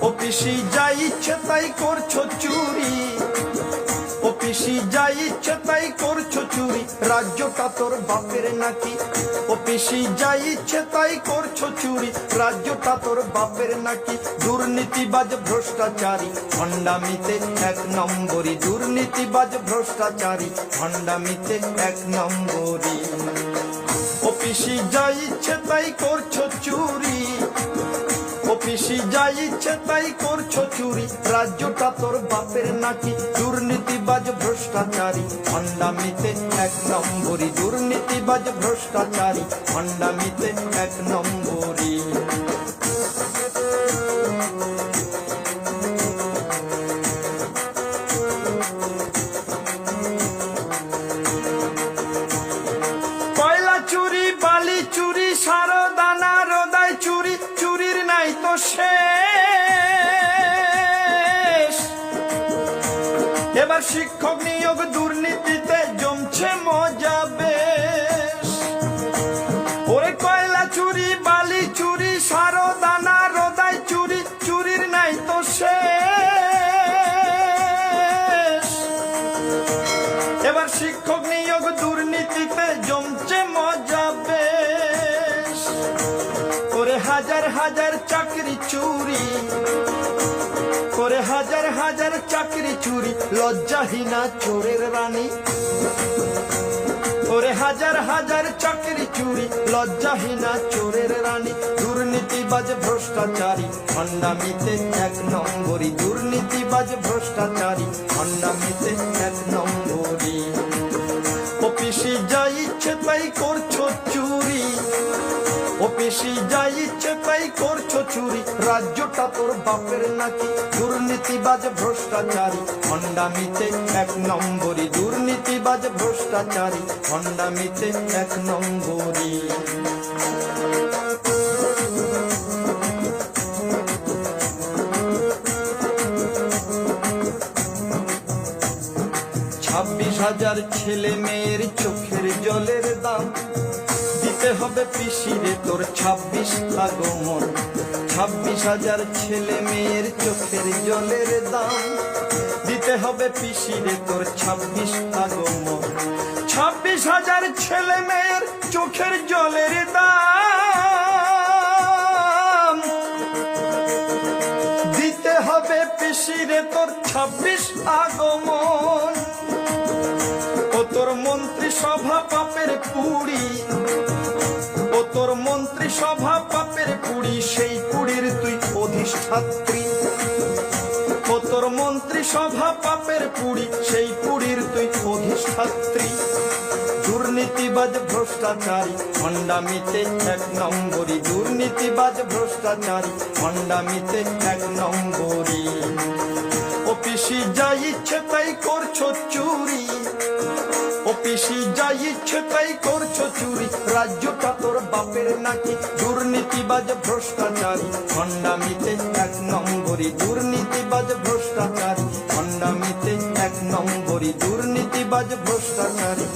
অফিসে যা ইচ্ছে তাই করছো চুরি, অফিসে যা ইচ্ছে তাই করছো চুরি, রাজ্যটা তোর বাপের নাকি? অফিসে যা ইচ্ছে তাই করছো চুরি, রাজ্যটা তোর বাপের নাকি? দুর্নীতিবাজ ভ্রষ্টাচারী ভণ্ডামিতে এক নম্বরী, দুর্নীতিবাজ ভ্রষ্টাচারী ভণ্ডামিতে এক নম্বরী। অফিসে যা ইচ্ছে তাই করছো চুরি, অফিসে যা ইচ্ছে তাই করছো চুরি, রাজ্যটা তোর বাপের নাকি? দুর্নীতিবাজ ভ্রষ্টাচারী ভণ্ডামিতে এক নম্বরী, দুর্নীতিবাজ ভ্রষ্টাচারী ভণ্ডামিতে এক নম্বরী। কয়লা চুরি, বালি চুরি, সারদানা রোদাই চুরি, চুরির নাই তো শেষ। এবার শিক্ষক নিয়োগ দুর্নীতিতে জমছে মজা বেশ। ওরে কয়লা চুরি, বালি চুরি, সারদানা রোদাই চুরি, চুরির নাই তো শেষ। এবার শিক্ষক নিয়োগ দুর্নীতিতে জমছে মজা বেশ। করে হাজার হাজার চাকরি চুরি, করে হাজার হাজার চাকরি চুরি, লজ্জাহীনা চোরের রানী। করে হাজার হাজার চাকরি চুরি, লজ্জাহীনা চোরের রানী। দুর্নীতিবাজ ভ্রষ্টাচারী ভণ্ডামিতে এক নম্বরী, দুর্নীতিবাজ ভ্রষ্টাচারী ভণ্ডামিতে এক নম্বরী। অফিসে যা ইচ্ছে তাই করছো চুরি, অফিসে যা ইচ্ছে তাই করছো চুরি, রাজ্যটা তোর বাপের নাকি? দুর্নীতিবাজ ভ্রষ্টাচারী ভণ্ডামিতে এক নম্বরী, দুর্নীতিবাজ ভ্রষ্টাচারী ভণ্ডামিতে এক নম্বরী। 26,000 ছেলে মেয়ের চোখের জলের দাম দিতে হবে পিসিরে তোর 26 আগমন। 26,000 ছেলে মেয়ের চোখের জলের দাম দিতে হবে পিসিরে তোর 26 আগমন। 26,000 ছেলে মেয়ের চোখের জলের দাম দিতে হবে পিসিরে তোর 26 আগমন। ও তোর মন্ত্রী সভা পাপের পুড়ি, ও তোর মন্ত্রী সভা পাপের পুড়ি, সেই পুড়ির তুই অধিষ্ঠাত্রী। ও তোর মন্ত্রী সভা পাপের পুড়ি, সেই পুড়ির তুই অধিষ্ঠাত্রী। দুর্নীতিবাজ ভ্রষ্টাচারী ভণ্ডামিতে এক নম্বরী, দুর্নীতিবাজ ভ্রষ্টাচারী ভণ্ডামিতে এক নম্বরী। অফিসে যা ইচ্ছে তাই করছো চুরি, অফিসে যা ইচ্ছে তাই করছো চুরি, রাজ্যটা তোর বাপের নাকি? দুর্নীতিবাজ ভ্রষ্টাচারী ভণ্ডামিতে এক নম্বরী, দুর্নীতিবাজ ভ্রষ্টাচারী ভণ্ডামিতে এক নম্বরী, দুর্নীতিবাজ ভ্রষ্টাচারী